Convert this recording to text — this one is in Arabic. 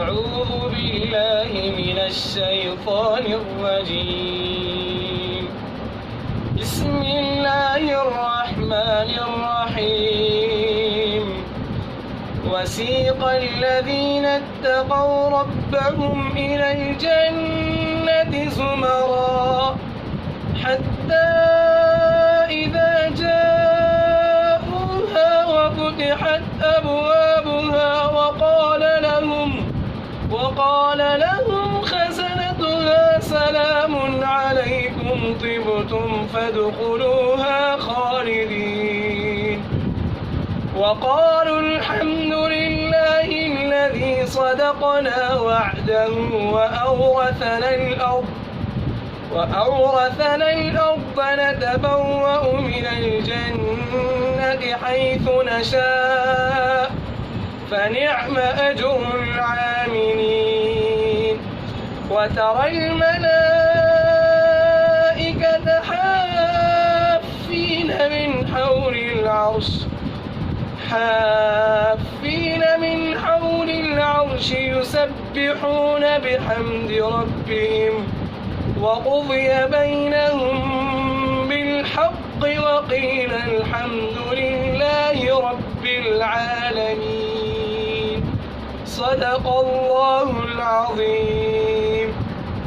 أعوذ بالله من الشيطان الرجيم. بسم الله الرحمن الرحيم. وسيق الذين اتقوا ربهم إلى الجنة زمرا حتى إذا جاءوها وفتحت أبوابها وقال لهم خزنتها سلام عليكم طبتم فادخلوها خالدين. وقالوا الحمد لله الذي صدقنا وعده وأورثنا الأرض نتبوأ من الجنة حيث نشاء فنعم أجر العاملين. وترى الملائكة حافين من حول العرش يسبحون بحمد ربهم وقضي بينهم بالحق وقيل الحمد لله رب العالمين. صدق الله العظيم.